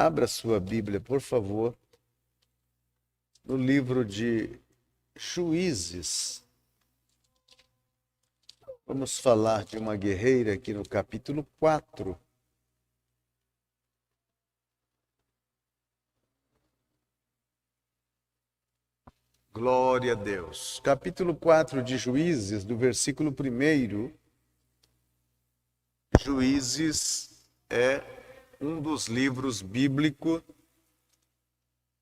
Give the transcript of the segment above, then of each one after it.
Abra sua Bíblia, por favor, no livro de Juízes. Vamos falar de uma guerreira aqui no capítulo 4. Glória a Deus. Capítulo 4 de Juízes, do versículo 1. Juízes é um dos livros bíblicos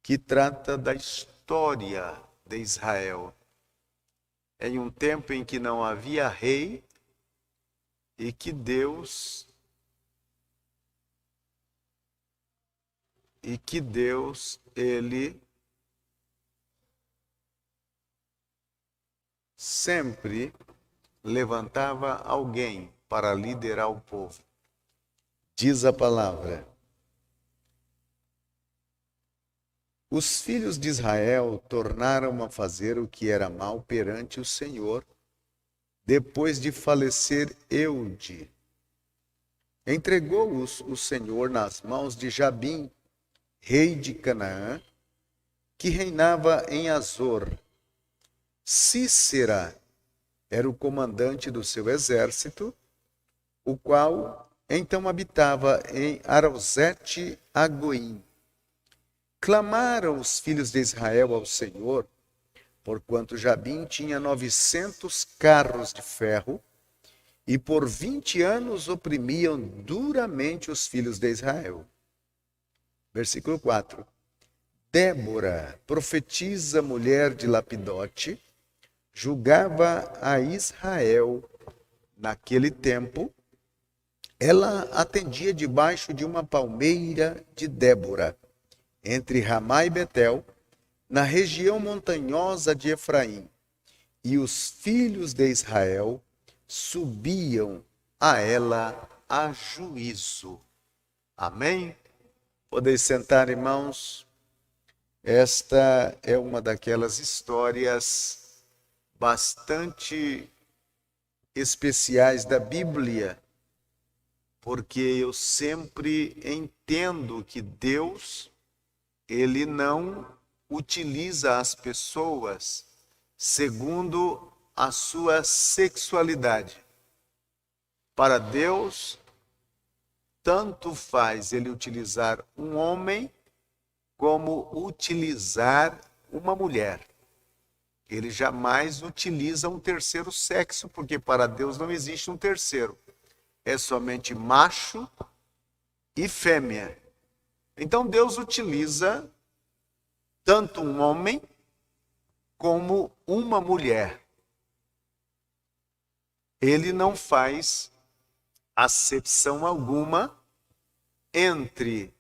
que trata da história de Israel. Em um tempo em que não havia rei e que Deus ele sempre levantava alguém para liderar o povo. Diz a palavra: os filhos de Israel tornaram a fazer o que era mal perante o Senhor, depois de falecer Eude. Entregou-os o Senhor nas mãos de Jabim, rei de Canaã, que reinava em Azor. Cícera era o comandante do seu exército, o qual então habitava em Arosete-Agoim. Clamaram os filhos de Israel ao Senhor, porquanto Jabim tinha 900 carros de ferro, e por 20 anos oprimiam duramente os filhos de Israel. Versículo 4. Débora, profetisa mulher de Lapidote, julgava a Israel naquele tempo. Ela atendia debaixo de uma palmeira de Débora, entre Ramá e Betel, na região montanhosa de Efraim. E os filhos de Israel subiam a ela a juízo. Amém? Podeis sentar, irmãos. Esta é uma daquelas histórias bastante especiais da Bíblia, porque eu sempre entendo que Deus, ele não utiliza as pessoas segundo a sua sexualidade. Para Deus, tanto faz ele utilizar um homem como utilizar uma mulher. Ele jamais utiliza um terceiro sexo, porque para Deus não existe um terceiro. É somente macho e fêmea. Então Deus utiliza tanto um homem como uma mulher. Ele não faz acepção alguma entre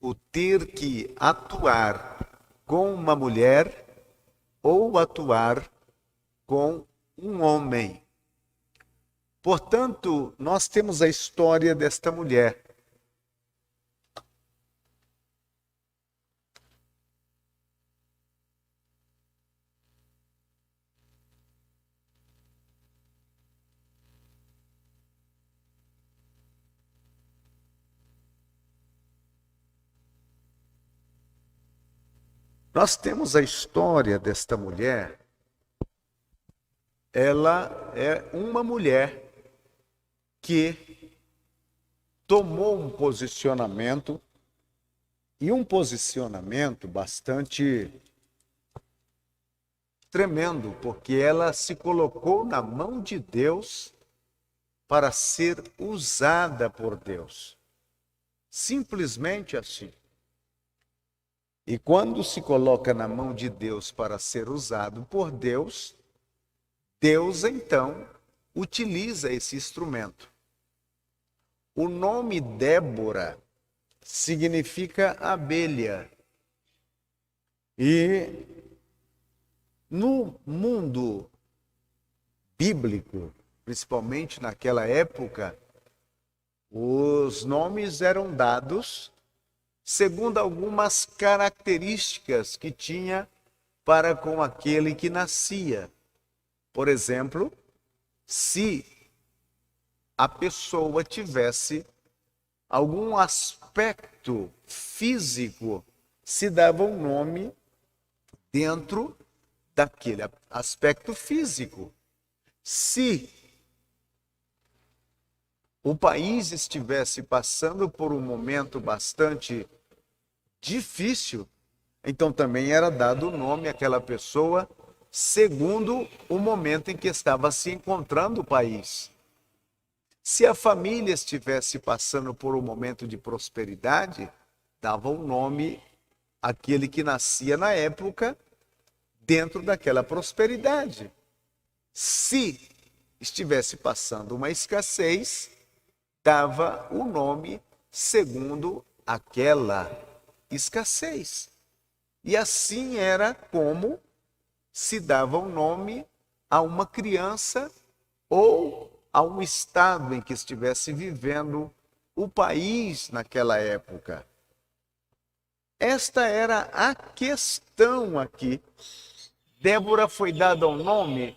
o ter que atuar com uma mulher ou atuar com um homem. Portanto, nós temos a história desta mulher. Nós temos a história desta mulher. Ela é uma mulher que tomou um posicionamento, e um posicionamento bastante tremendo, porque ela se colocou na mão de Deus para ser usada por Deus. Simplesmente assim. E quando se coloca na mão de Deus para ser usado por Deus, Deus então utiliza esse instrumento. O nome Débora significa abelha. E no mundo bíblico, principalmente naquela época, os nomes eram dados segundo algumas características que tinha para com aquele que nascia. Por exemplo, se a pessoa tivesse algum aspecto físico, se dava um nome dentro daquele aspecto físico. Se o país estivesse passando por um momento bastante difícil, então também era dado o nome àquela pessoa segundo o momento em que estava se encontrando o país. Se a família estivesse passando por um momento de prosperidade, dava um nome àquele que nascia na época dentro daquela prosperidade. Se estivesse passando uma escassez, dava o nome segundo aquela escassez. E assim era como se dava um nome a uma criança ou a um estado em que estivesse vivendo o país naquela época. Esta era a questão aqui. Débora foi dada um nome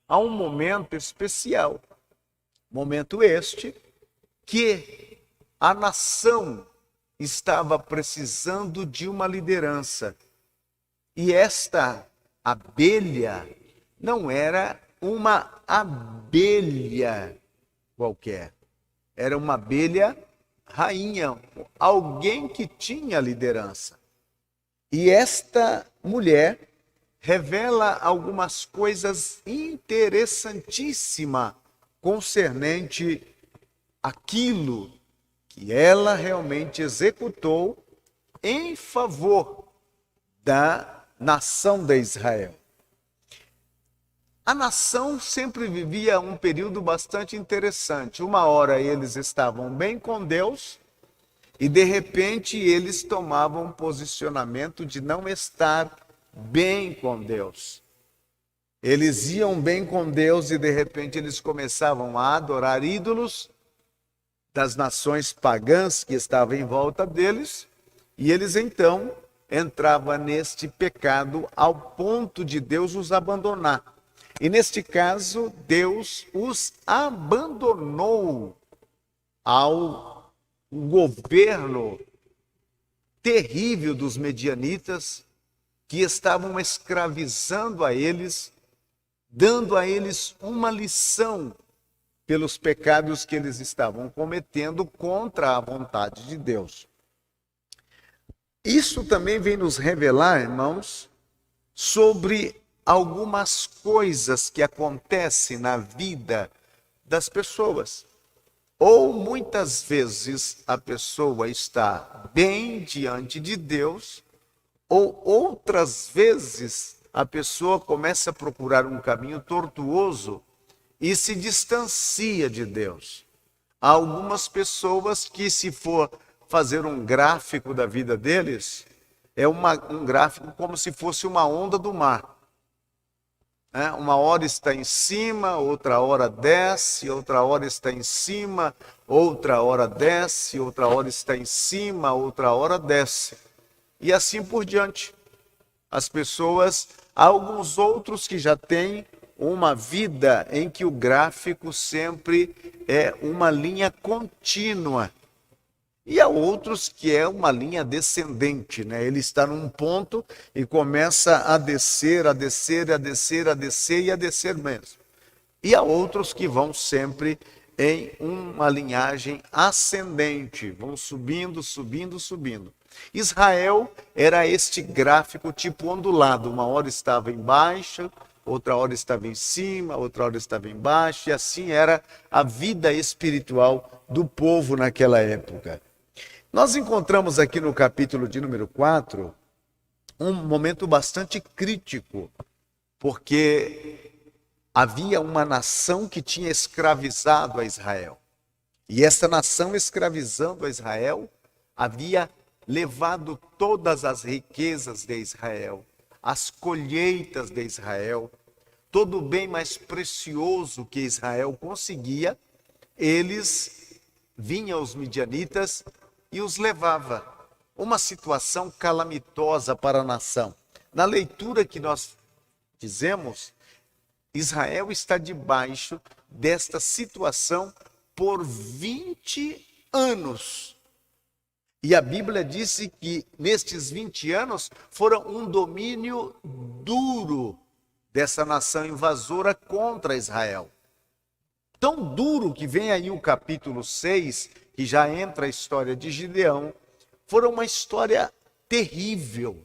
a um momento especial. Momento este que a nação estava precisando de uma liderança. E esta abelha não era uma abelha qualquer. Era uma abelha rainha, alguém que tinha liderança. E esta mulher revela algumas coisas interessantíssimas concernente àquilo que ela realmente executou em favor da nação de Israel. A nação sempre vivia um período bastante interessante. Uma hora eles estavam bem com Deus e de repente eles tomavam um posicionamento de não estar bem com Deus. Eles iam bem com Deus e de repente eles começavam a adorar ídolos das nações pagãs que estavam em volta deles, e eles então entravam neste pecado ao ponto de Deus os abandonar. E neste caso, Deus os abandonou ao governo terrível dos medianitas, que estavam escravizando a eles, dando a eles uma lição pelos pecados que eles estavam cometendo contra a vontade de Deus. Isso também vem nos revelar, irmãos, sobre algumas coisas que acontecem na vida das pessoas. Ou muitas vezes a pessoa está bem diante de Deus, ou outras vezes a pessoa começa a procurar um caminho tortuoso e se distancia de Deus. Há algumas pessoas que, se for fazer um gráfico da vida deles, é um gráfico como se fosse uma onda do mar. Uma hora está em cima, outra hora desce, outra hora está em cima, outra hora desce, outra hora está em cima, outra hora desce. E assim por diante. As pessoas, há alguns outros que já têm uma vida em que o gráfico sempre é uma linha contínua. E há outros que é uma linha descendente, né? Ele está num ponto e começa a descer, a descer, a descer, a descer e a descer mesmo. E há outros que vão sempre em uma linhagem ascendente, vão subindo, subindo, subindo. Israel era este gráfico tipo ondulado, uma hora estava embaixo, outra hora estava em cima, outra hora estava embaixo, e assim era a vida espiritual do povo naquela época. Nós encontramos aqui no capítulo de número 4 um momento bastante crítico, porque havia uma nação que tinha escravizado a Israel. E essa nação escravizando a Israel havia levado todas as riquezas de Israel, as colheitas de Israel, todo o bem mais precioso que Israel conseguia, eles vinham os midianitas e os levava. Uma situação calamitosa para a nação. Na leitura que nós fizemos, Israel está debaixo desta situação por 20 anos. E a Bíblia disse que nestes 20 anos foram um domínio duro dessa nação invasora contra Israel. Tão duro que vem aí o capítulo 6, que já entra a história de Gideão, foram uma história terrível.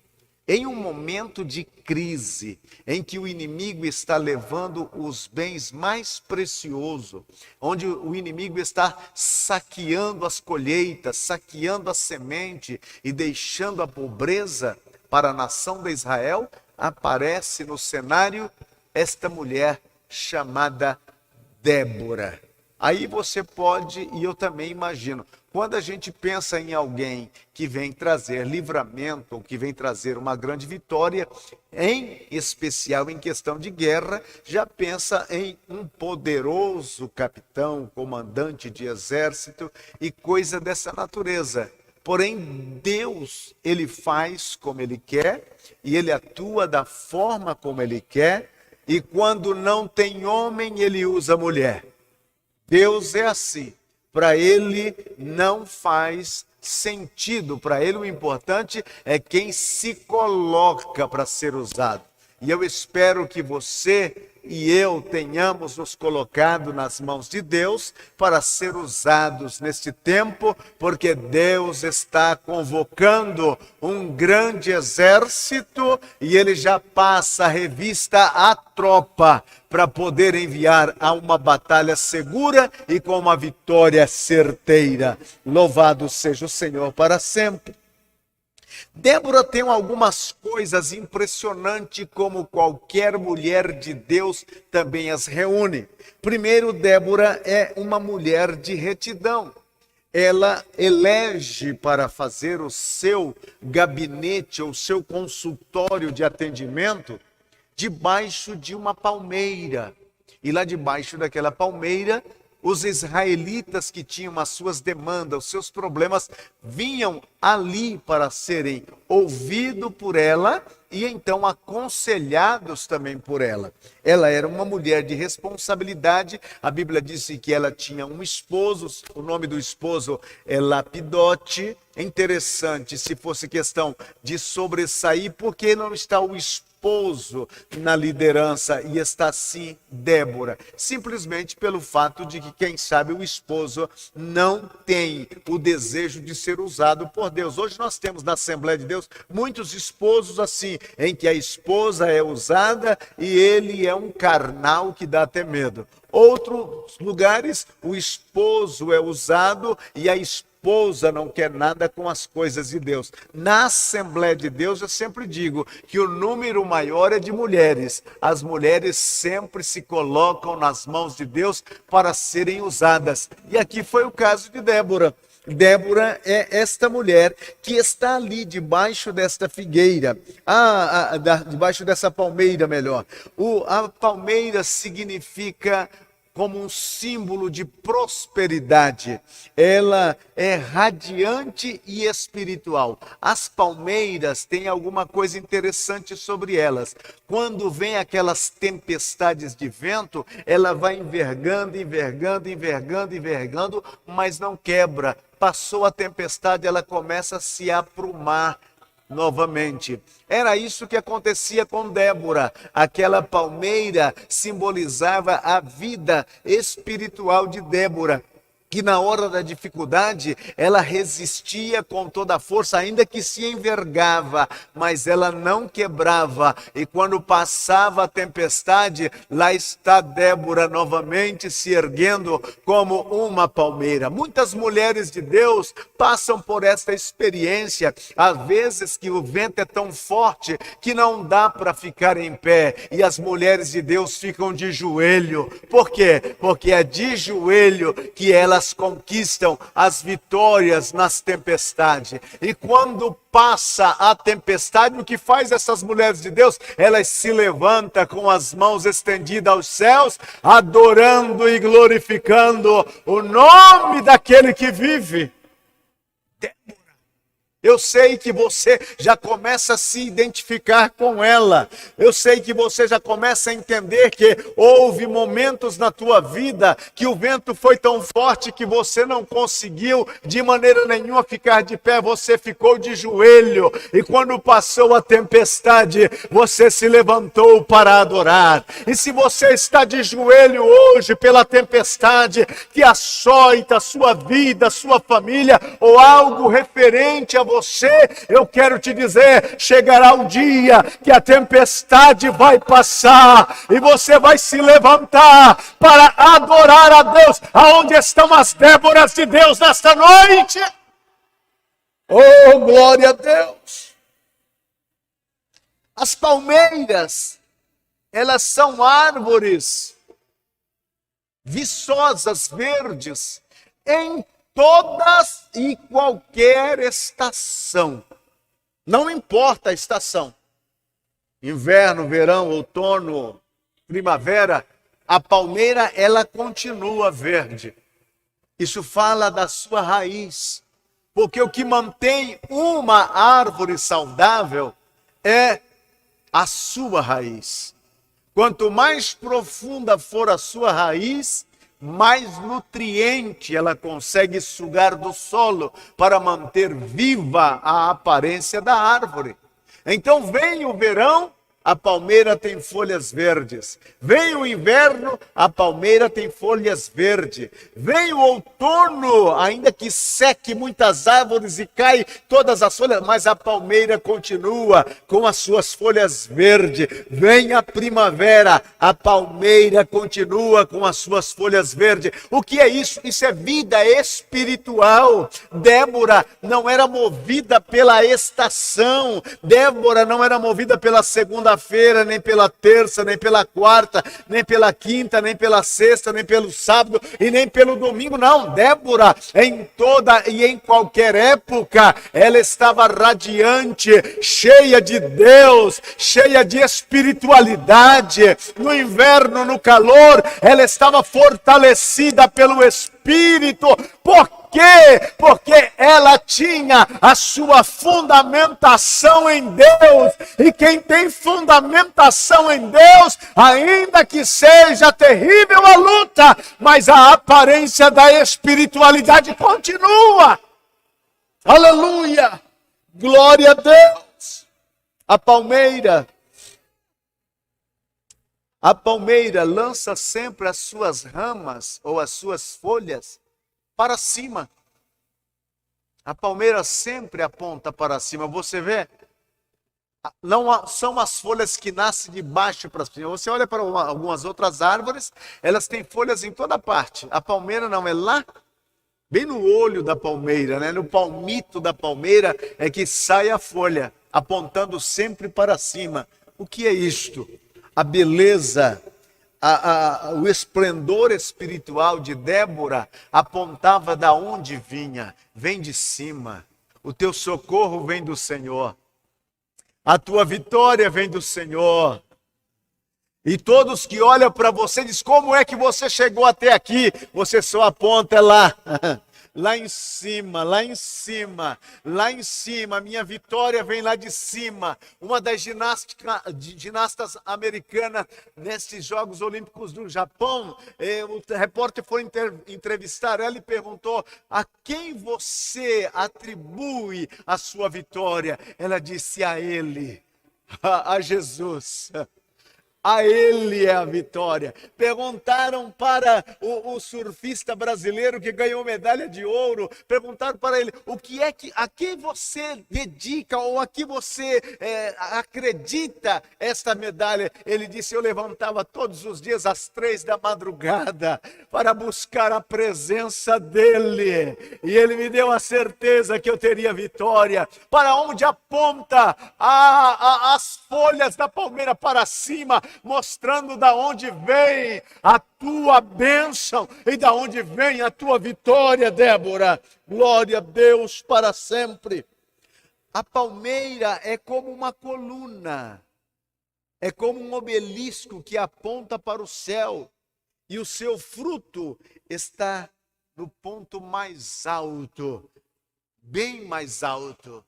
Em um momento de crise, em que o inimigo está levando os bens mais preciosos, onde o inimigo está saqueando as colheitas, saqueando a semente e deixando a pobreza para a nação de Israel, aparece no cenário esta mulher chamada Débora. Aí você pode, e eu também imagino, quando a gente pensa em alguém que vem trazer livramento, ou que vem trazer uma grande vitória, em especial em questão de guerra, já pensa em um poderoso capitão, comandante de exército e coisa dessa natureza. Porém, Deus, ele faz como ele quer e ele atua da forma como ele quer, e quando não tem homem, ele usa mulher. Deus é assim. Para ele não faz sentido. Para ele o importante é quem se coloca para ser usado. E eu espero que você e eu tenhamos nos colocado nas mãos de Deus para ser usados neste tempo, porque Deus está convocando um grande exército e ele já passa a revista à tropa para poder enviar a uma batalha segura e com uma vitória certeira. Louvado seja o Senhor para sempre. Débora tem algumas coisas impressionantes, como qualquer mulher de Deus também as reúne. Primeiro, Débora é uma mulher de retidão. Ela elege para fazer o seu gabinete ou seu consultório de atendimento debaixo de uma palmeira. E lá debaixo daquela palmeira, os israelitas que tinham as suas demandas, os seus problemas, vinham ali para serem ouvidos por ela e então aconselhados também por ela. Ela era uma mulher de responsabilidade. A Bíblia disse que ela tinha um esposo, o nome do esposo é Lapidote. É interessante se fosse questão de sobressair, porque não está o esposo na liderança e está sim Débora, simplesmente pelo fato de que, quem sabe, o esposo não tem o desejo de ser usado por Deus. Hoje nós temos na Assembleia de Deus muitos esposos assim, em que a esposa é usada e ele é um carnal que dá até medo. Outros lugares o esposo é usado e a esposa não quer nada com as coisas de Deus. Na Assembleia de Deus eu sempre digo que o número maior é de mulheres. As mulheres sempre se colocam nas mãos de Deus para serem usadas. E aqui foi o caso de Débora. Débora é esta mulher que está ali debaixo desta figueira, debaixo dessa palmeira, melhor. A palmeira significa como um símbolo de prosperidade. Ela é radiante e espiritual. As palmeiras têm alguma coisa interessante sobre elas. Quando vem aquelas tempestades de vento, ela vai envergando, envergando, envergando, envergando, mas não quebra. Passou a tempestade, ela começa a se aprumar novamente. Era isso que acontecia com Débora. Aquela palmeira simbolizava a vida espiritual de Débora, que na hora da dificuldade, ela resistia com toda a força, ainda que se envergava, mas ela não quebrava. E quando passava a tempestade, lá está Débora novamente se erguendo como uma palmeira. Muitas mulheres de Deus passam por esta experiência, às vezes que o vento é tão forte que não dá para ficar em pé, e as mulheres de Deus ficam de joelho. Por quê? Porque é de joelho que elas conquistam as vitórias nas tempestades. E quando passa a tempestade, o que faz essas mulheres de Deus? Elas se levantam com as mãos estendidas aos céus, adorando e glorificando o nome daquele que vive. Débora Eu sei que você já começa a se identificar com ela. Eu sei que você já começa a entender que houve momentos na tua vida que o vento foi tão forte que você não conseguiu de maneira nenhuma ficar de pé. Você ficou de joelho. E quando passou a tempestade, você se levantou para adorar. E se você está de joelho hoje pela tempestade que açoita a sua vida, a sua família ou algo referente a você, eu quero te dizer, chegará um dia que a tempestade vai passar e você vai se levantar para adorar a Deus. Aonde estão as Déboras de Deus nesta noite? Oh, glória a Deus! As palmeiras, elas são árvores viçosas, verdes, em todas e qualquer estação. Não importa a estação. Inverno, verão, outono, primavera, a palmeira, ela continua verde. Isso fala da sua raiz. Porque o que mantém uma árvore saudável é a sua raiz. Quanto mais profunda for a sua raiz, mais nutriente ela consegue sugar do solo para manter viva a aparência da árvore. Então vem o verão, a palmeira tem folhas verdes. Vem o inverno, a palmeira tem folhas verdes. Vem o outono, ainda que seque muitas árvores e cai todas as folhas, mas a palmeira continua com as suas folhas verdes. Vem a primavera, a palmeira continua com as suas folhas verdes. O que é isso? Isso é vida espiritual. Débora não era movida pela estação. Débora não era movida pela segunda-feira, nem pela terça, nem pela quarta, nem pela quinta, nem pela sexta, nem pelo sábado e nem pelo domingo. Não, Débora, em toda e em qualquer época, ela estava radiante, cheia de Deus, cheia de espiritualidade. No inverno, no calor, ela estava fortalecida pelo Espírito. Por quê? Porque ela tinha a sua fundamentação em Deus. E quem tem fundamentação em Deus, ainda que seja terrível a luta, mas a aparência da espiritualidade continua. Aleluia! Glória a Deus! A palmeira lança sempre as suas ramas ou as suas folhas para cima. A palmeira sempre aponta para cima. Você vê, não são as folhas que nascem de baixo para cima. Você olha para algumas outras árvores, elas têm folhas em toda parte. A palmeira não, é lá, bem no olho da palmeira, né? No palmito da palmeira é que sai a folha, apontando sempre para cima. O que é isto? A beleza, o esplendor espiritual de Débora apontava da onde vinha. Vem de cima. O teu socorro vem do Senhor. A tua vitória vem do Senhor. E todos que olham para você dizem, como é que você chegou até aqui? Você só aponta lá. Lá em cima, lá em cima, lá em cima, a minha vitória vem lá de cima. Uma das ginastas americanas nesses Jogos Olímpicos do Japão, o repórter foi entrevistar ela e perguntou, a quem você atribui a sua vitória? Ela disse, a Ele, a Jesus. A Ele é a vitória. Perguntaram para o surfista brasileiro que ganhou medalha de ouro, perguntaram para ele, a quem você dedica ou a que você acredita esta medalha? Ele disse, eu levantava todos os dias às 3 da madrugada para buscar a presença dEle. E Ele me deu a certeza que eu teria vitória. Para onde aponta as folhas da palmeira? Para cima, mostrando da onde vem a tua bênção e da onde vem a tua vitória, Débora. Glória a Deus para sempre. A palmeira é como uma coluna, é como um obelisco que aponta para o céu, e o seu fruto está no ponto mais alto, bem mais alto.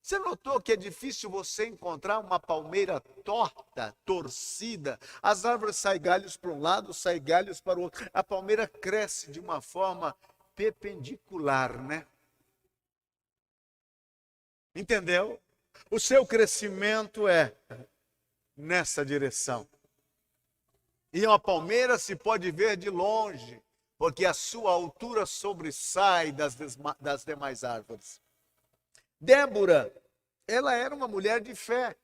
Você notou que é difícil você encontrar uma palmeira torta, torcida? As árvores saem galhos para um lado, saem galhos para o outro. A palmeira cresce de uma forma perpendicular, né? Entendeu? O seu crescimento é nessa direção. E uma palmeira se pode ver de longe, porque a sua altura sobressai das demais árvores. Débora, ela era uma mulher de fé.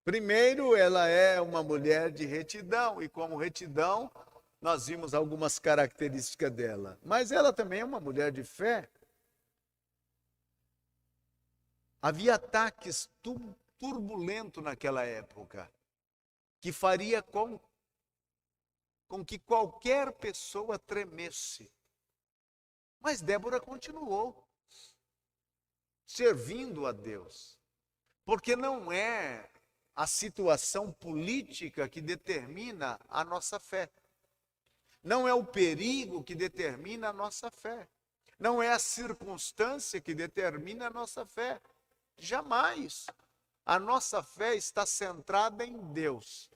Primeiro, ela é uma mulher de retidão, e como retidão, nós vimos algumas características dela. Mas ela também é uma mulher de fé. Havia ataques turbulentos naquela época, que faria com que qualquer pessoa tremesse. Mas Débora continuou servindo a Deus, porque não é a situação política que determina a nossa fé, não é o perigo que determina a nossa fé, não é a circunstância que determina a nossa fé, jamais. A nossa fé está centrada em Deus,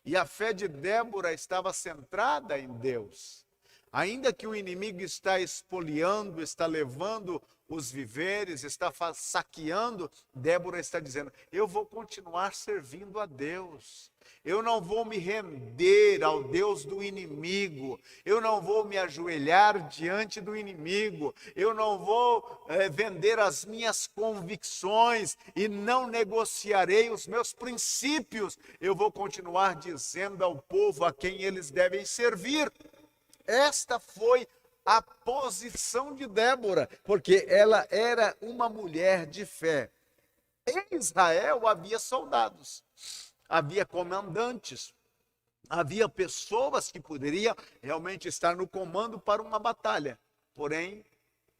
e a fé de Débora estava centrada em Deus. Ainda que o inimigo está espoliando, está levando os viveres, está saqueando, Débora está dizendo, eu vou continuar servindo a Deus. Eu não vou me render ao Deus do inimigo. Eu não vou me ajoelhar diante do inimigo. Eu não vou vender as minhas convicções e não negociarei os meus princípios. Eu vou continuar dizendo ao povo a quem eles devem servir. Esta foi a posição de Débora, porque ela era uma mulher de fé. Em Israel havia soldados, havia comandantes, havia pessoas que poderiam realmente estar no comando para uma batalha, porém,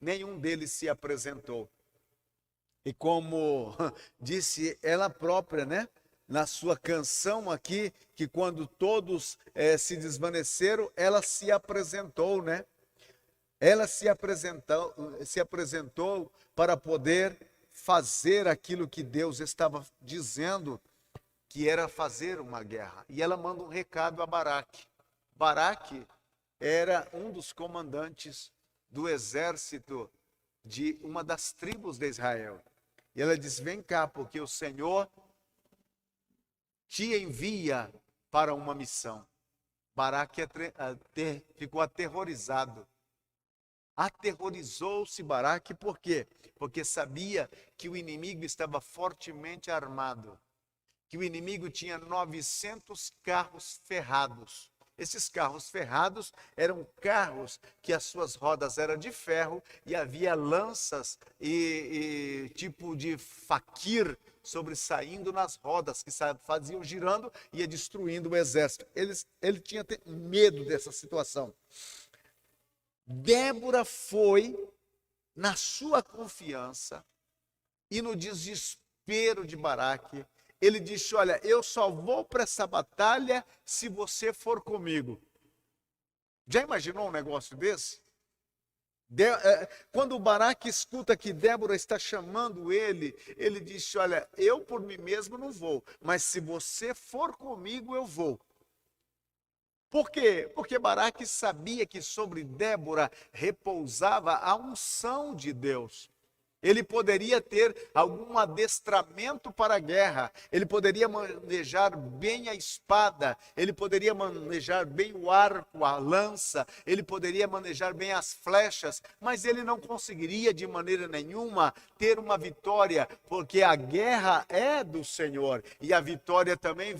nenhum deles se apresentou. E como disse ela própria, né? Na sua canção aqui, que quando todos se desvaneceram, ela se apresentou, né? Ela se apresentou para poder fazer aquilo que Deus estava dizendo, que era fazer uma guerra. E ela manda um recado a Baraque. Baraque era um dos comandantes do exército de uma das tribos de Israel. E ela diz, vem cá, porque o Senhor te envia para uma missão. Baraque ficou aterrorizado. Aterrorizou-se Baraque, por quê? Porque sabia que o inimigo estava fortemente armado, que o inimigo tinha 900 carros ferrados. Esses carros ferrados eram carros que as suas rodas eram de ferro e havia lanças e tipo de faquir sobressaindo nas rodas que faziam girando e ia destruindo o exército. Ele tinha medo dessa situação. Débora foi na sua confiança e no desespero de Baraque. Ele disse, olha, eu só vou para essa batalha se você for comigo. Já imaginou um negócio desse? Quando o Baraque escuta que Débora está chamando ele, ele disse, olha, eu por mim mesmo não vou, mas se você for comigo, eu vou. Por quê? Porque Baraque sabia que sobre Débora repousava a unção de Deus. Ele poderia ter algum adestramento para a guerra, ele poderia manejar bem a espada, ele poderia manejar bem o arco, a lança, ele poderia manejar bem as flechas, mas ele não conseguiria de maneira nenhuma ter uma vitória, porque a guerra é do Senhor e a vitória também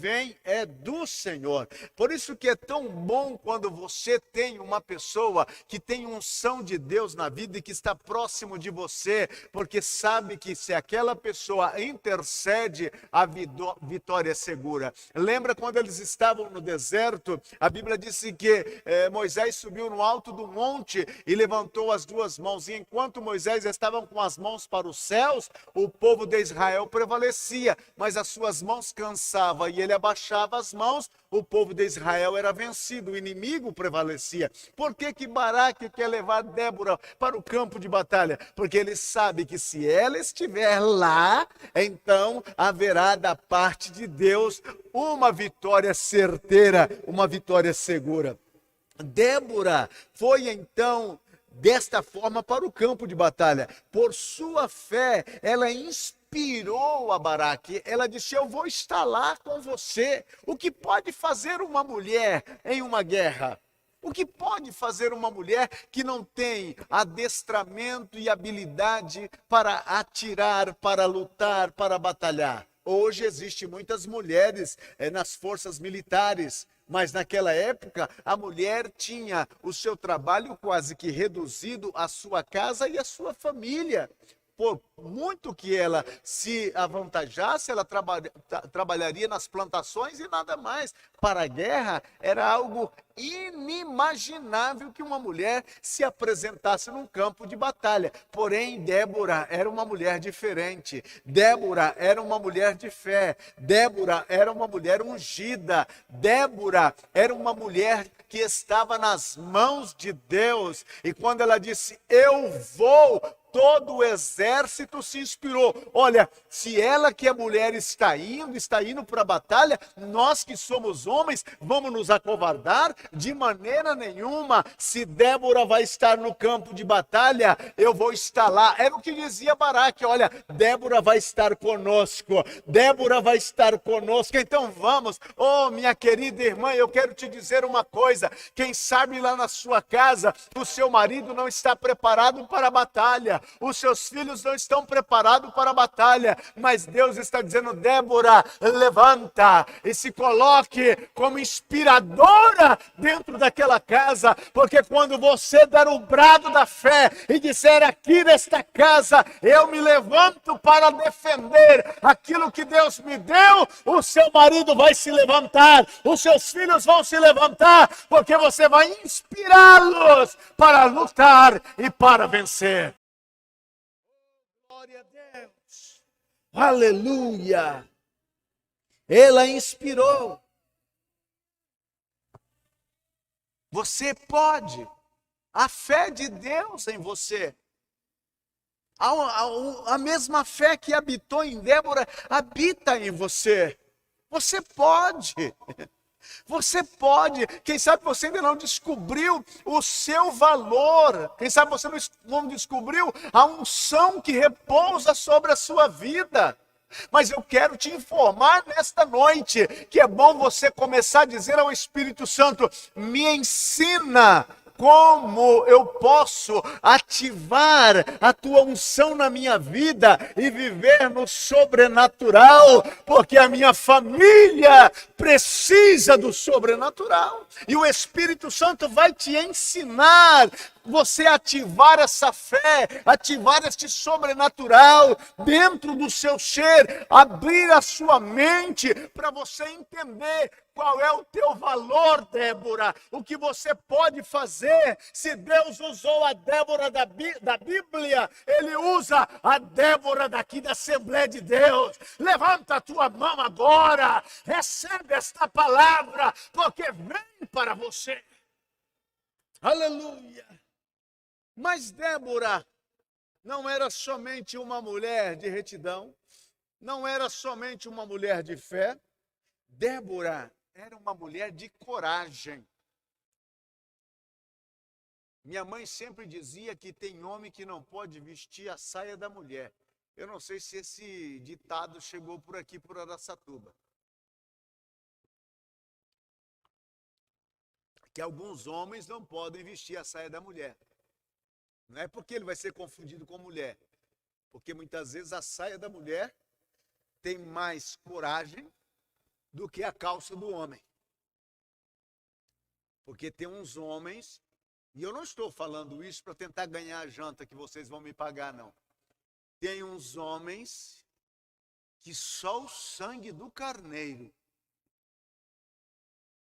é do Senhor. Por isso que é tão bom quando você tem uma pessoa que tem unção de Deus na vida e que está próximo de você, porque sabe que se aquela pessoa intercede, a vitória é segura. Lembra quando eles estavam no deserto? A Bíblia disse que Moisés subiu no alto do monte e levantou as duas mãos, e enquanto Moisés estava com as mãos para os céus, o povo de Israel prevalecia, mas as suas mãos cansavam, e ele abaixava as mãos, o povo de Israel era vencido, o inimigo prevalecia. Por que que Baraque quer levar Débora para o campo de batalha? Porque ele sabe que se ela estiver lá, então haverá da parte de Deus uma vitória certeira, uma vitória segura. Débora foi então desta forma para o campo de batalha. Por sua fé, ela inspirou a Baraque. Ela disse: eu vou estar lá com você. O que pode fazer uma mulher em uma guerra? O que pode fazer uma mulher que não tem adestramento e habilidade para atirar, para lutar, para batalhar? Hoje existem muitas mulheres nas forças militares, mas naquela época a mulher tinha o seu trabalho quase que reduzido à sua casa e à sua família. Por muito que ela se avantajasse, ela trabalharia nas plantações e nada mais. Para a guerra era algo inimaginável que uma mulher se apresentasse num campo de batalha. Porém, Débora era uma mulher diferente. Débora era uma mulher de fé. Débora era uma mulher ungida. Débora era uma mulher que estava nas mãos de Deus. E quando ela disse: eu vou, todo o exército se inspirou. Olha, se ela que é mulher está indo para a batalha, nós que somos homens, vamos nos acovardar? De maneira nenhuma. Se Débora vai estar no campo de batalha, eu vou estar lá. Era o que dizia Baraque: olha, Débora vai estar conosco. Débora vai estar conosco. Então vamos. Oh, minha querida irmã, eu quero te dizer uma coisa. Quem sabe lá na sua casa, o seu marido não está preparado para a batalha. Os seus filhos não estão preparados para a batalha, mas Deus está dizendo: Débora, levanta e se coloque como inspiradora dentro daquela casa, porque quando você der o brado da fé e disser: aqui nesta casa eu me levanto para defender aquilo que Deus me deu, o seu marido vai se levantar, os seus filhos vão se levantar, porque você vai inspirá-los para lutar e para vencer. Glória a Deus. Aleluia. Ela inspirou. Você pode. A fé de Deus em você. A mesma fé que habitou em Débora habita em você. Você pode. Você pode. Quem sabe você ainda não descobriu o seu valor. Quem sabe você não descobriu a unção que repousa sobre a sua vida. Mas eu quero te informar nesta noite que é bom você começar a dizer ao Espírito Santo: me ensina como eu posso ativar a tua unção na minha vida e viver no sobrenatural, porque a minha família precisa do sobrenatural. E o Espírito Santo vai te ensinar você ativar essa fé, ativar este sobrenatural dentro do seu ser, abrir a sua mente para você entender qual é o teu valor, Débora, o que você pode fazer. Se Deus usou a Débora da Bíblia, Ele usa a Débora daqui da Assembleia de Deus. Levanta a tua mão agora, recebe esta palavra, porque vem para você. Aleluia. Mas Débora não era somente uma mulher de retidão, não era somente uma mulher de fé. Débora era uma mulher de coragem. Minha mãe sempre dizia que tem homem que não pode vestir a saia da mulher. Eu não sei se esse ditado chegou por aqui, por Araçatuba. Que alguns homens não podem vestir a saia da mulher. Não é porque ele vai ser confundido com mulher, porque muitas vezes a saia da mulher tem mais coragem do que a calça do homem. Porque tem uns homens, e eu não estou falando isso para tentar ganhar a janta que vocês vão me pagar, não. Tem uns homens que só o sangue do carneiro,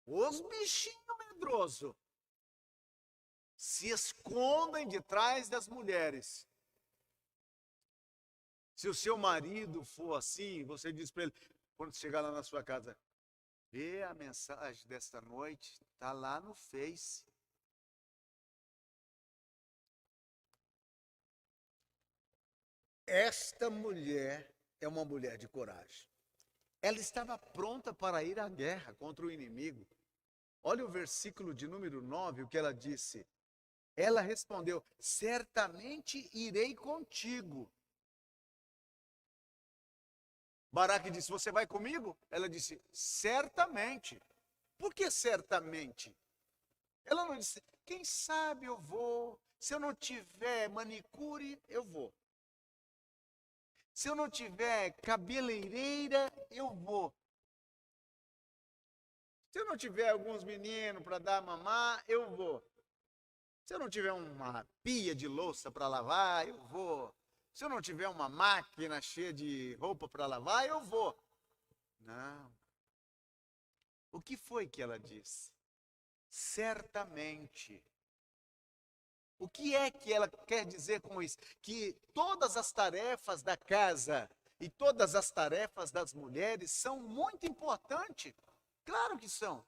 os bichinhos medrosos, se escondem de trás das mulheres. Se o seu marido for assim, você diz para ele, quando chegar lá na sua casa: Vê a mensagem desta noite, está lá no Face. Esta mulher é uma mulher de coragem. Ela estava pronta para ir à guerra contra o inimigo. Olha o versículo de número 9, o que ela disse. Ela respondeu: certamente irei contigo. Baraque disse: você vai comigo? Ela disse: certamente. Por que certamente? Ela não disse: quem sabe eu vou. Se eu não tiver manicure, eu vou. Se eu não tiver cabeleireira, eu vou. Se eu não tiver alguns meninos para dar mamar, eu vou. Se eu não tiver uma pia de louça para lavar, eu vou. Se eu não tiver uma máquina cheia de roupa para lavar, eu vou. Não. O que foi que ela disse? Certamente. O que é que ela quer dizer com isso? Que todas as tarefas da casa e todas as tarefas das mulheres são muito importantes. Claro que são.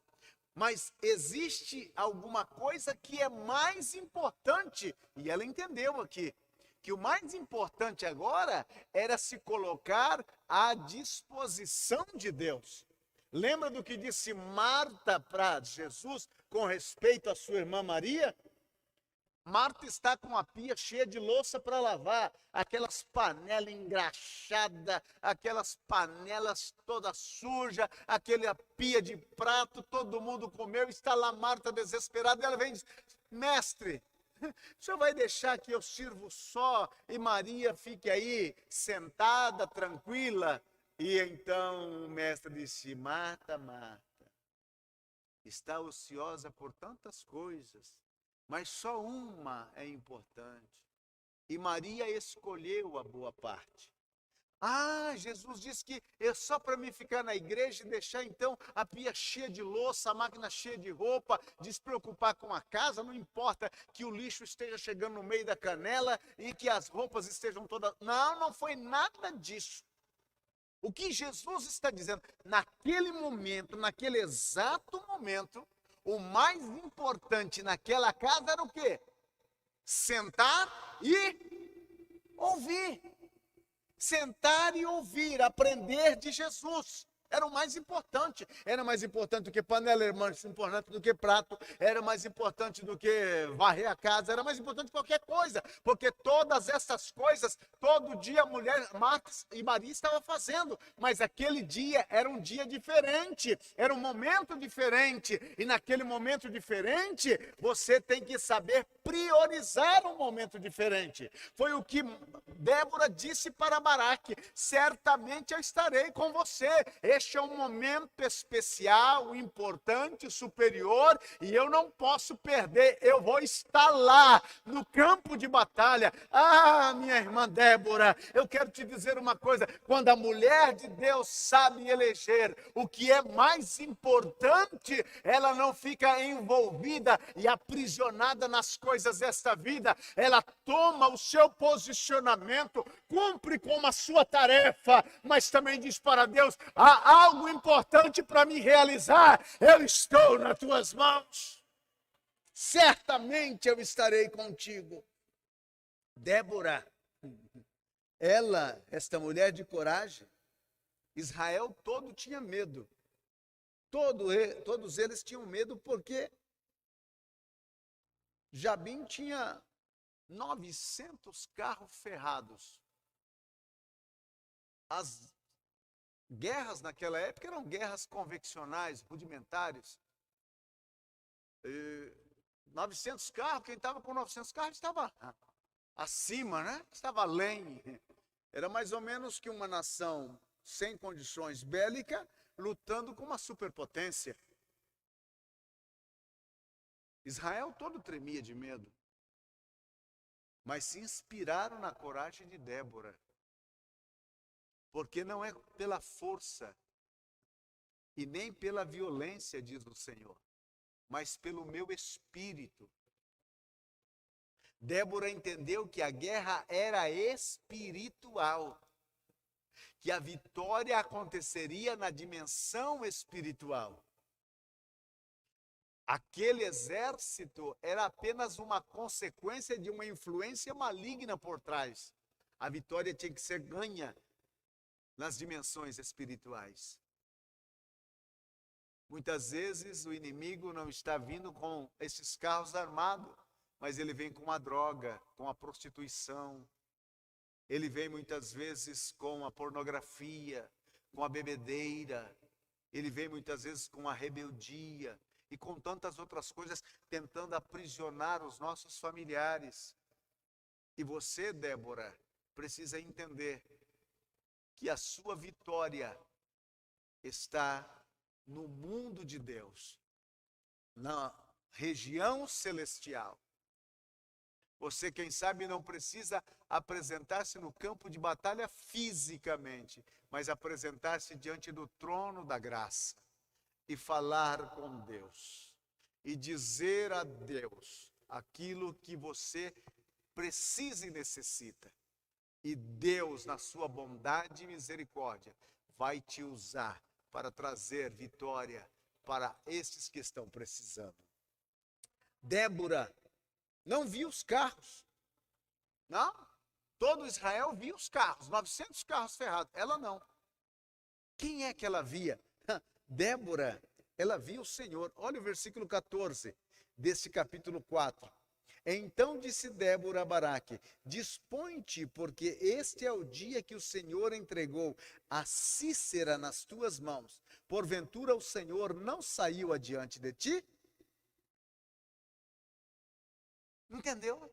Mas existe alguma coisa que é mais importante. E ela entendeu aqui que o mais importante agora era se colocar à disposição de Deus. Lembra do que disse Marta para Jesus com respeito à sua irmã Maria? Marta está com a pia cheia de louça para lavar, aquelas panelas engraxadas, aquelas panelas toda suja, aquela pia de prato, todo mundo comeu, está lá Marta desesperada, e ela vem e diz: mestre, o senhor vai deixar que eu sirvo só e Maria fique aí sentada, tranquila? E então o mestre disse: Marta, Marta, está ociosa por tantas coisas, mas só uma é importante. E Maria escolheu a boa parte. Ah, Jesus disse que é só para mim ficar na igreja e deixar então a pia cheia de louça, a máquina cheia de roupa, despreocupar com a casa, não importa que o lixo esteja chegando no meio da canela e que as roupas estejam todas... Não, não foi nada disso. O que Jesus está dizendo, naquele momento, naquele exato momento, o mais importante naquela casa era o quê? Sentar e ouvir. Sentar e ouvir, aprender de Jesus. Era o mais importante. Era mais importante do que panela, era mais importante do que prato, era mais importante do que varrer a casa, era mais importante que qualquer coisa. Porque todas essas coisas, todo dia a mulher, Marta e Maria estavam fazendo. Mas aquele dia era um dia diferente, era um momento diferente. E naquele momento diferente, você tem que saber priorizar um momento diferente. Foi o que Débora disse para Baraque: certamente eu estarei com você. Este é um momento especial, importante, superior, e eu não posso perder. Eu vou estar lá, no campo de batalha. Ah, minha irmã Débora, eu quero te dizer uma coisa: quando a mulher de Deus sabe eleger o que é mais importante, ela não fica envolvida e aprisionada nas coisas desta vida. Ela toma o seu posicionamento, cumpre com a sua tarefa, mas também diz para Deus: há algo importante para me realizar, eu estou nas tuas mãos, certamente eu estarei contigo. Débora, esta mulher de coragem, Israel todo tinha medo, todos eles tinham medo, porque Jabim tinha 900 carros ferrados. As guerras naquela época eram guerras convencionais, rudimentares. 900 carros, quem estava com 900 carros estava acima, né? Estava além. Era mais ou menos que uma nação sem condições bélicas lutando com uma superpotência. Israel todo tremia de medo, mas se inspiraram na coragem de Débora. Porque não é pela força e nem pela violência, diz o Senhor, mas pelo meu espírito. Débora entendeu que a guerra era espiritual. que a vitória aconteceria na dimensão espiritual. Aquele exército era apenas uma consequência de uma influência maligna por trás. A vitória tinha que ser ganha nas dimensões espirituais. Muitas vezes o inimigo não está vindo com esses carros armados, mas ele vem com a droga, com a prostituição. Ele vem muitas vezes com a pornografia, com a bebedeira. Ele vem muitas vezes com a rebeldia e com tantas outras coisas, tentando aprisionar os nossos familiares. E você, Débora, precisa entender que a sua vitória está no mundo de Deus, na região celestial. Você, quem sabe, não precisa apresentar-se no campo de batalha fisicamente, mas apresentar-se diante do trono da graça e falar com Deus e dizer a Deus aquilo que você precisa e necessita. E Deus, na sua bondade e misericórdia, vai te usar para trazer vitória para esses que estão precisando. Débora não viu os carros. Não. Todo Israel via os carros, 900 carros ferrados. Ela não. Quem é que ela via? Débora, ela via o Senhor. Olha o versículo 14 desse capítulo 4. Então disse Débora a Baraque: dispõe-te, porque este é o dia que o Senhor entregou a Sísera nas tuas mãos. Porventura o Senhor não saiu adiante de ti? Entendeu?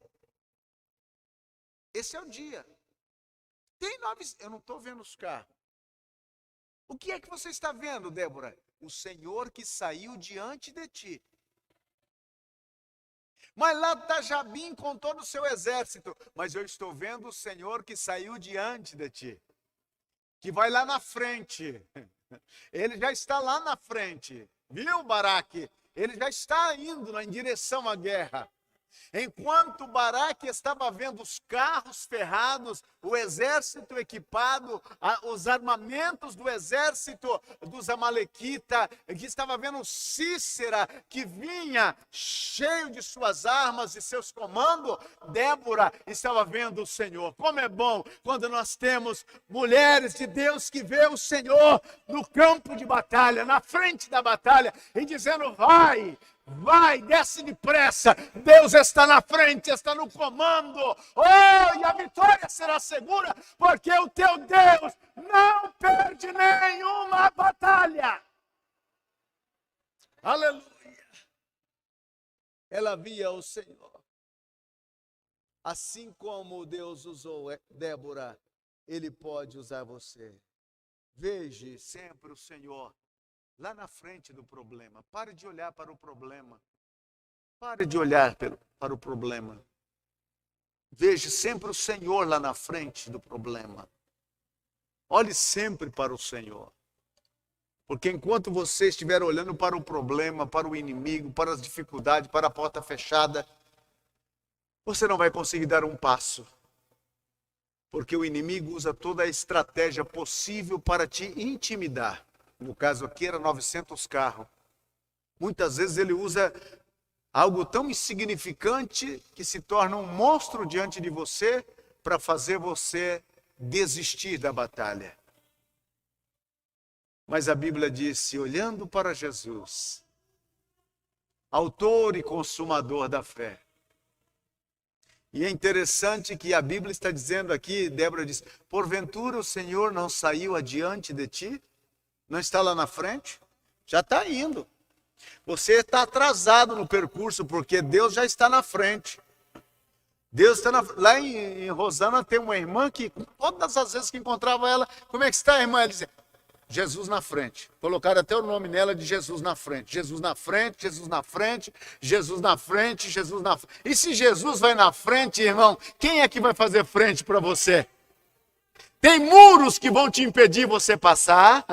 Esse é o dia. Tem 900, eu não estou vendo os carros. O que é que você está vendo, Débora? O Senhor que saiu diante de ti. Mas lá está Jabim com todo o seu exército. Mas eu estou vendo o Senhor que saiu diante de ti. Que vai lá na frente. Ele já está lá na frente. Viu, Baraque? Ele já está indo em direção à guerra. Enquanto Baraque estava vendo os carros ferrados, o exército equipado, os armamentos do exército dos amalequitas, que estava vendo Sísera, que vinha cheio de suas armas e seus comandos, Débora estava vendo o Senhor. Como é bom quando nós temos mulheres de Deus que vê o Senhor no campo de batalha, na frente da batalha, e dizendo: vai, desce depressa, Deus está na frente, está no comando, e a vitória será segura, porque o teu Deus não perde nenhuma batalha. Aleluia. Ela via o Senhor. Assim como Deus usou Débora, Ele pode usar você. Veja sempre o Senhor lá na frente do problema. Pare de olhar para o problema. Pare de olhar para o problema. Veja sempre o Senhor lá na frente do problema. Olhe sempre para o Senhor. Porque enquanto você estiver olhando para o problema, para o inimigo, para as dificuldades, para a porta fechada, você não vai conseguir dar um passo. Porque o inimigo usa toda a estratégia possível para te intimidar. No caso aqui era 900 carros. Muitas vezes ele usa algo tão insignificante que se torna um monstro diante de você para fazer você desistir da batalha. Mas a Bíblia disse, olhando para Jesus, autor e consumador da fé. E é interessante que a Bíblia está dizendo aqui, Débora diz, porventura o Senhor não saiu adiante de ti? Não está lá na frente? Já está indo. Você está atrasado no percurso, porque Deus já está na frente. Deus está lá em Rosana tem uma irmã que, todas as vezes que encontrava ela, como é que está, irmã? Ela dizia, Jesus na frente. Colocaram até o nome nela de Jesus na frente. Jesus na frente, Jesus na frente, Jesus na frente, Jesus na frente. E se Jesus vai na frente, irmão, quem é que vai fazer frente para você? Tem muros que vão te impedir você passar.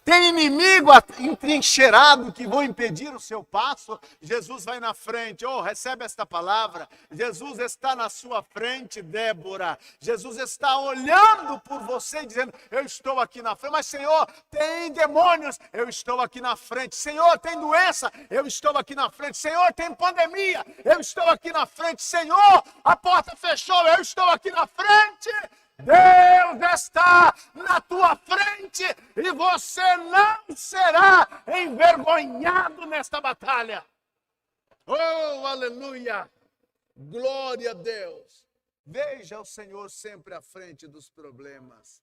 Tem inimigo entrincheirado que vão impedir o seu passo. Jesus vai na frente. Oh, recebe esta palavra. Jesus está na sua frente, Débora. Jesus está olhando por você e dizendo, eu estou aqui na frente. Mas, Senhor, tem demônios. Eu estou aqui na frente. Senhor, tem doença. Eu estou aqui na frente. Senhor, tem pandemia. Eu estou aqui na frente. Senhor, a porta fechou. Eu estou aqui na frente. Deus está na tua frente e você não será envergonhado nesta batalha. Oh, aleluia! Glória a Deus! Veja o Senhor sempre à frente dos problemas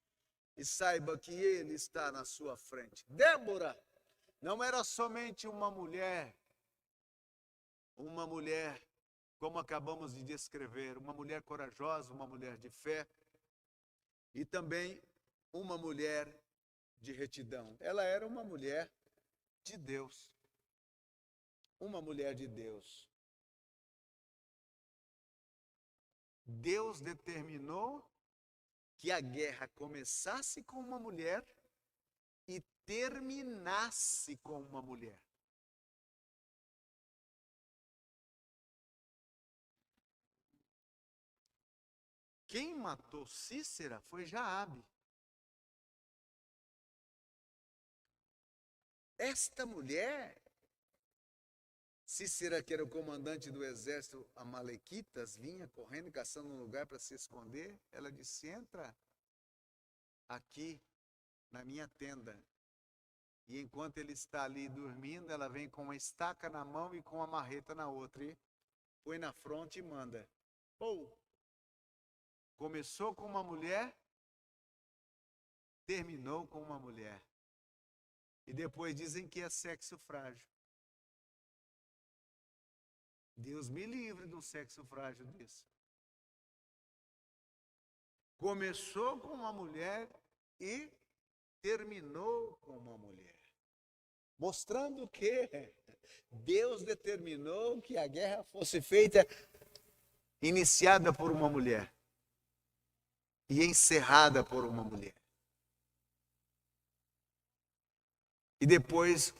e saiba que Ele está na sua frente. Débora não era somente uma mulher como acabamos de descrever, uma mulher corajosa, uma mulher de fé, e também uma mulher de retidão. Ela era uma mulher de Deus. Uma mulher de Deus. Deus determinou que a guerra começasse com uma mulher e terminasse com uma mulher. Quem matou Cícera foi Jaabe. Esta mulher, Cícera, que era o comandante do exército amalequitas, vinha correndo, caçando um lugar para se esconder. Ela disse, entra aqui na minha tenda. E enquanto ele está ali dormindo, ela vem com uma estaca na mão e com uma marreta na outra. E põe na fronte e manda. Começou com uma mulher, terminou com uma mulher. E depois dizem que é sexo frágil. Deus me livre de um sexo frágil desse. Começou com uma mulher e terminou com uma mulher. Mostrando que Deus determinou que a guerra fosse feita, iniciada por uma mulher. E encerrada por uma mulher. E depois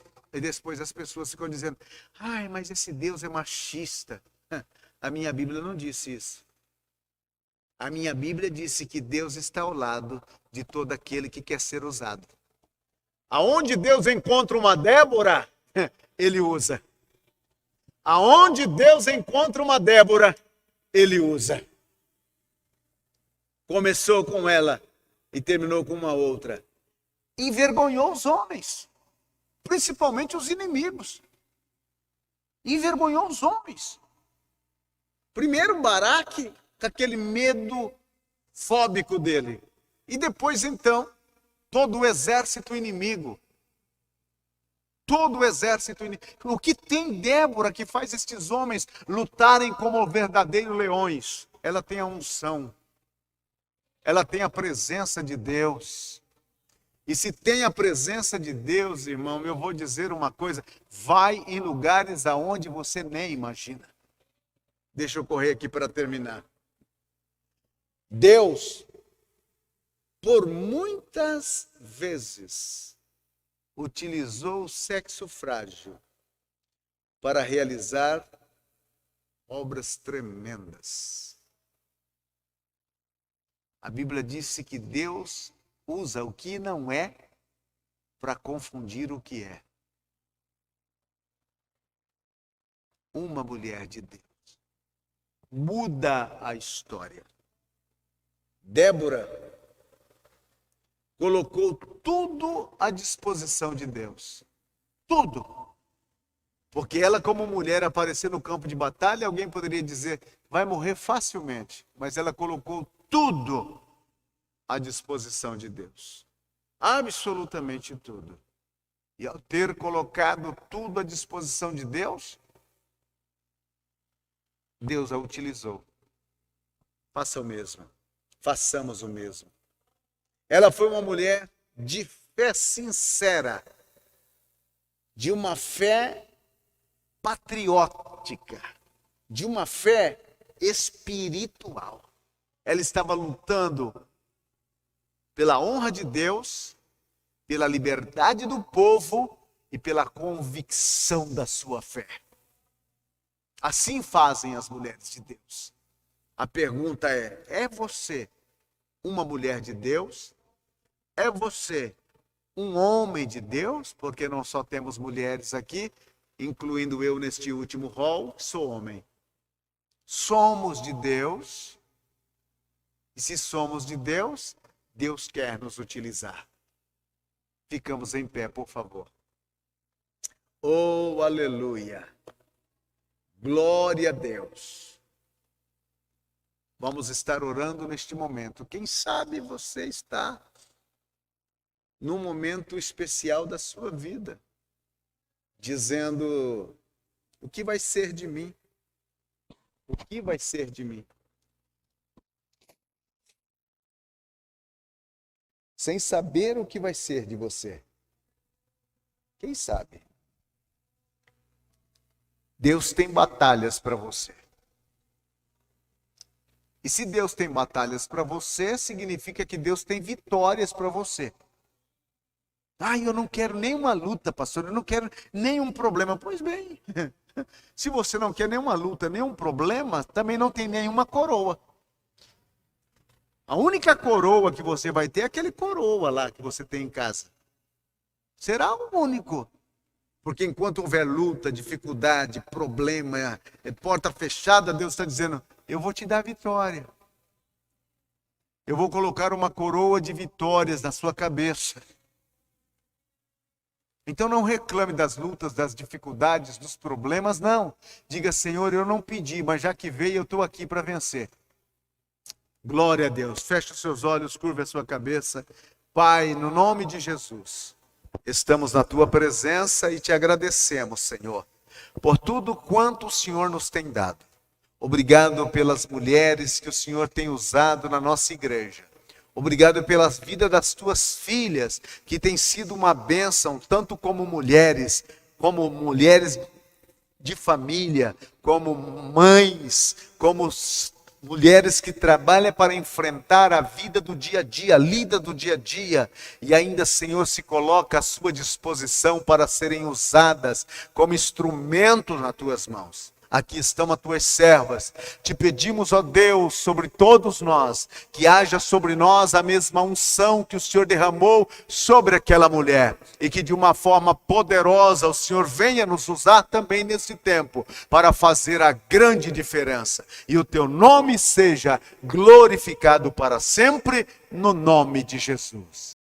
as pessoas ficam dizendo, ai, mas esse Deus é machista. A minha Bíblia não disse isso. A minha Bíblia disse que Deus está ao lado de todo aquele que quer ser usado. Aonde Deus encontra uma Débora, Ele usa. Aonde Deus encontra uma Débora, Ele usa. Começou com ela e terminou com uma outra. Envergonhou os homens, principalmente os inimigos. Envergonhou os homens. Primeiro Baraque, com aquele medo fóbico dele. E depois, então, todo o exército inimigo. Todo o exército inimigo. O que tem Débora que faz estes homens lutarem como verdadeiros leões? Ela tem a unção. Ela tem a presença de Deus. E se tem a presença de Deus, irmão, eu vou dizer uma coisa, vai em lugares aonde você nem imagina. Deixa eu correr aqui para terminar. Deus, por muitas vezes, utilizou o sexo frágil para realizar obras tremendas. A Bíblia disse que Deus usa o que não é para confundir o que é. Uma mulher de Deus muda a história. Débora colocou tudo à disposição de Deus. Tudo. Porque ela, como mulher, aparecer no campo de batalha, alguém poderia dizer, vai morrer facilmente. Mas ela colocou tudo à disposição de Deus. Absolutamente tudo. E ao ter colocado tudo à disposição de Deus, Deus a utilizou. Faça o mesmo. Façamos o mesmo. Ela foi uma mulher de fé sincera, de uma fé patriótica, de uma fé espiritual. Ela estava lutando pela honra de Deus, pela liberdade do povo e pela convicção da sua fé. Assim fazem as mulheres de Deus. A pergunta é você uma mulher de Deus? É você um homem de Deus? Porque não só temos mulheres aqui, incluindo eu neste último rol, que sou homem. Somos de Deus, e se somos de Deus, Deus quer nos utilizar. Ficamos em pé, por favor. Oh, aleluia! Glória a Deus! Vamos estar orando neste momento. Quem sabe você está num momento especial da sua vida, dizendo: o que vai ser de mim? O que vai ser de mim? Sem saber o que vai ser de você. Quem sabe? Deus tem batalhas para você. E se Deus tem batalhas para você, significa que Deus tem vitórias para você. Eu não quero nenhuma luta, pastor, eu não quero nenhum problema. Pois bem, se você não quer nenhuma luta, nenhum problema, também não tem nenhuma coroa. A única coroa que você vai ter é aquele coroa lá que você tem em casa. Será o único. Porque enquanto houver luta, dificuldade, problema, porta fechada, Deus está dizendo: eu vou te dar vitória. Eu vou colocar uma coroa de vitórias na sua cabeça. Então não reclame das lutas, das dificuldades, dos problemas, não. Diga: Senhor, eu não pedi, mas já que veio, eu estou aqui para vencer. Glória a Deus. Feche os seus olhos, curva a sua cabeça. Pai, no nome de Jesus, estamos na tua presença e te agradecemos, Senhor, por tudo quanto o Senhor nos tem dado. Obrigado pelas mulheres que o Senhor tem usado na nossa igreja. Obrigado pela vida das tuas filhas, que tem sido uma bênção, tanto como mulheres de família, como mães, como mulheres que trabalham para enfrentar a vida do dia a dia, a lida do dia a dia, e ainda, Senhor, se coloca à sua disposição para serem usadas como instrumentos nas tuas mãos. Aqui estão as tuas servas. Te pedimos, ó Deus, sobre todos nós, que haja sobre nós a mesma unção que o Senhor derramou sobre aquela mulher. E que de uma forma poderosa o Senhor venha nos usar também nesse tempo, para fazer a grande diferença. E o teu nome seja glorificado para sempre, no nome de Jesus.